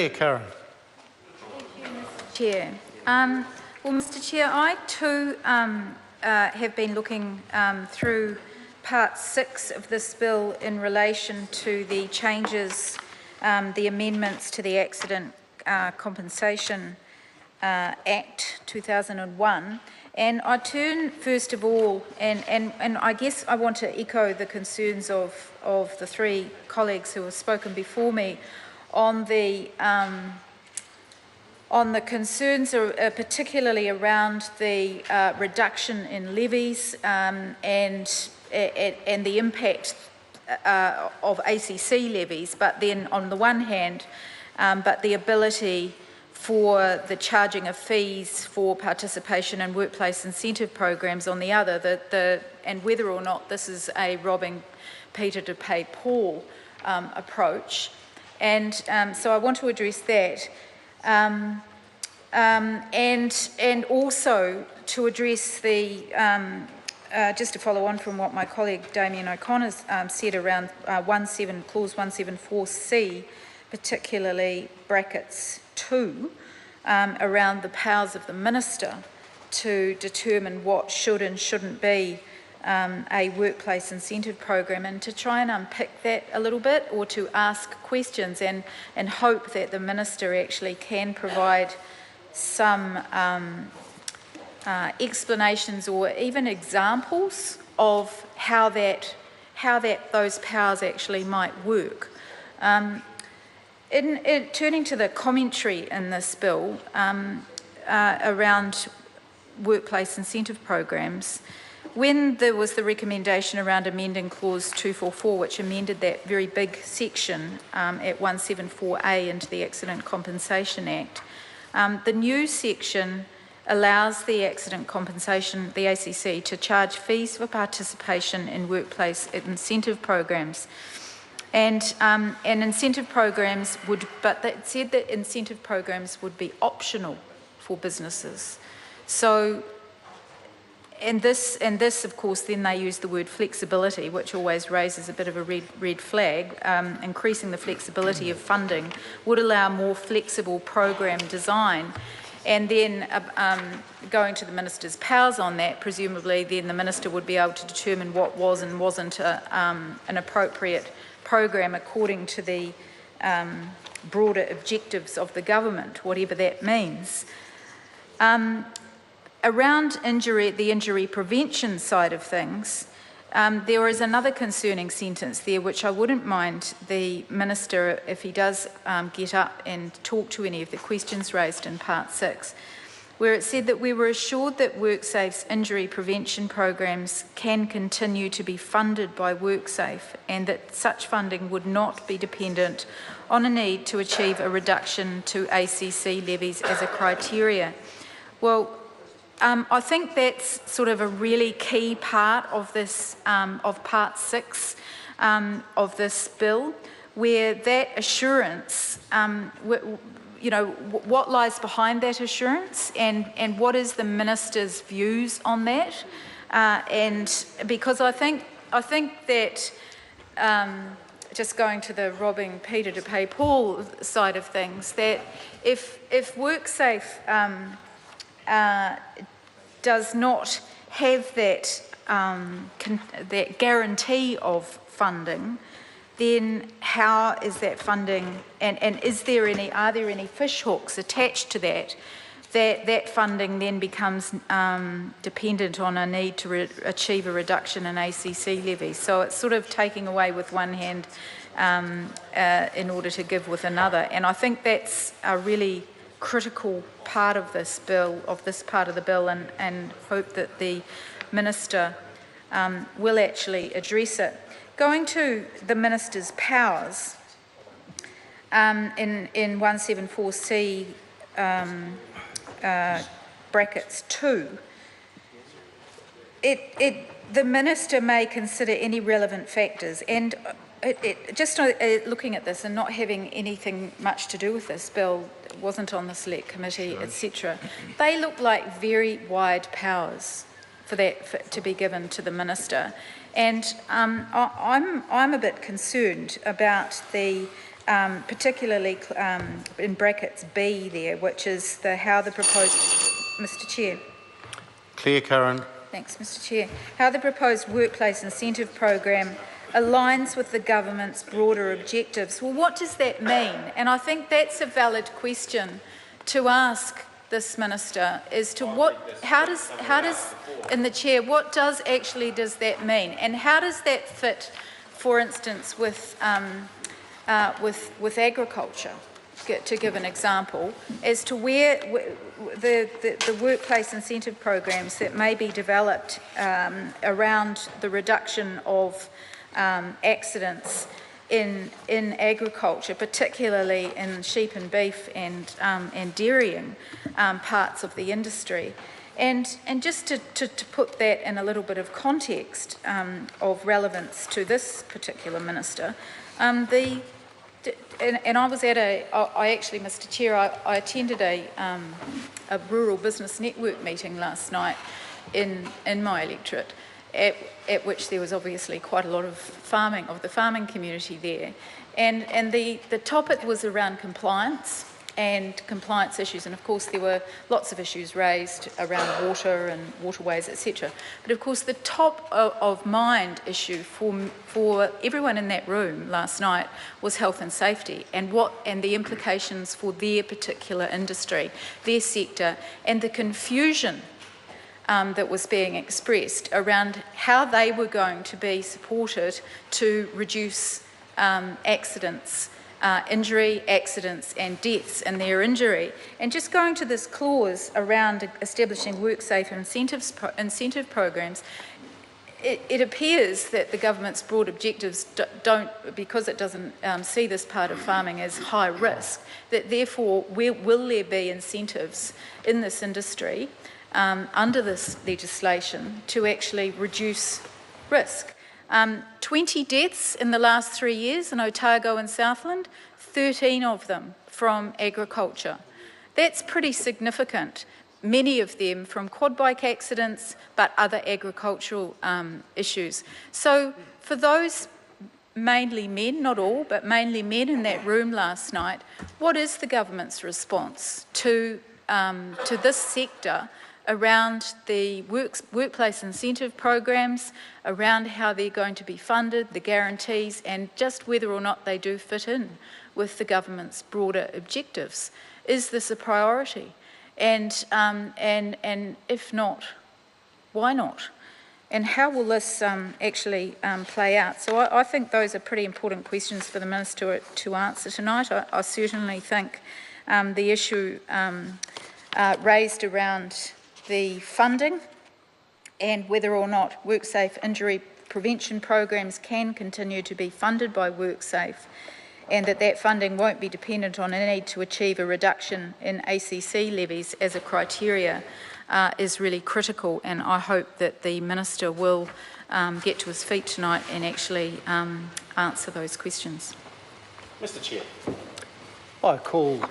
Claire Curran. Chair. Well, Mr. Chair, I too have been looking through Part 6 of this bill in relation to the changes, the amendments to the Accident Compensation Act 2001. And I turn first of all, and I guess I want to echo the concerns of the three colleagues who have spoken before me on the concerns particularly around the reduction in levies and the impact of ACC levies, but then on the one hand, but the ability for the charging of fees for participation in workplace incentive programs on the other, and whether or not this is a robbing Peter to pay Paul approach. And so I want to address that. And also to address the, just to follow on from what my colleague Damien O'Connor said around clause 174C, particularly brackets 2, around the powers of the minister to determine what should and shouldn't be a workplace incentive program, and to try and unpick that a little bit, or to ask questions and hope that the minister actually can provide some explanations or even examples of how those powers actually might work. Turning to the commentary in this bill around workplace incentive programs, when there was the recommendation around amending clause 244, which amended that very big section at 174A into the Accident Compensation Act, the new section allows the Accident Compensation, the ACC, to charge fees for participation in workplace incentive programs. And incentive programs would, but it said that incentive programs would be optional for businesses. So, and this, of course, then they use the word flexibility, which always raises a bit of a red flag. Increasing the flexibility of funding would allow more flexible program design. And then going to the minister's powers on that, presumably then the minister would be able to determine what was and wasn't an appropriate program according to the broader objectives of the government, whatever that means. Around the injury prevention side of things, there is another concerning sentence there which I wouldn't mind the minister, if he does get up and talk to any of the questions raised in Part 6, where it said that we were assured that WorkSafe's injury prevention programs can continue to be funded by WorkSafe, and that such funding would not be dependent on a need to achieve a reduction to ACC levies as a criteria. Well, I think that's sort of a really key part of this, of Part 6 of this bill, where that assurance, what lies behind that assurance, and what is the minister's views on that, and because I think that just going to the robbing Peter to pay Paul side of things, that if WorkSafe does not have that that guarantee of funding, then how is that funding, and are there any fish hooks attached to that funding then becomes dependent on a need to achieve a reduction in ACC levies. So it's sort of taking away with one hand in order to give with another, and I think that's a really critical part of this bill, of this part of the bill, and hope that the minister will actually address it. Going to the minister's powers, in 174C brackets 2, the minister may consider any relevant factors, and just looking at this and not having anything much to do with this bill, wasn't on the select committee, etc. They look like very wide powers for that to be given to the minister, and I'm a bit concerned about the particularly in brackets B there, which is how the proposed, Mr Chair. Clear, Karen. Thanks, Mr Chair. How the proposed workplace incentive program aligns with the government's broader objectives. Well, what does that mean? And I think that's a valid question to ask this minister as to how does, in the chair, what does that mean? And how does that fit, for instance, with agriculture? To give an example, as to where the workplace incentive programs that may be developed around the reduction of accidents in agriculture, particularly in sheep and beef and dairying parts of the industry. And just to put that in a little bit of context of relevance to this particular minister, and I was at Mr Chair, I attended a rural business network meeting last night in my electorate, at which there was obviously quite a lot of the farming community there. And the topic was around compliance and compliance issues, and of course there were lots of issues raised around water and waterways, etc. But of course the top of mind issue for everyone in that room last night was health and safety, and the implications for their particular industry, their sector, and the confusion that was being expressed around how they were going to be supported to reduce accidents, accidents and deaths in their injury. And just going to this clause around establishing WorkSafe incentive programs, it appears that the government's broad objectives don't, because it doesn't see this part of farming as high risk, that therefore will there be incentives in this industry under this legislation to actually reduce risk. 20 deaths in the last 3 years in Otago and Southland, 13 of them from agriculture. That's pretty significant, many of them from quad bike accidents, but other agricultural issues. So for those mainly men, not all, but mainly men in that room last night, what is the government's response to this sector around the workplace incentive programs, around how they're going to be funded, the guarantees, and just whether or not they do fit in with the government's broader objectives? Is this a priority? And if not, why not? And how will this actually play out? So I think those are pretty important questions for the Minister to answer tonight. I certainly think the issue raised around the funding and whether or not WorkSafe injury prevention programs can continue to be funded by WorkSafe, and that funding won't be dependent on a need to achieve a reduction in ACC levies as a criteria is really critical. And I hope that the Minister will get to his feet tonight and actually answer those questions. Mr Chair. I call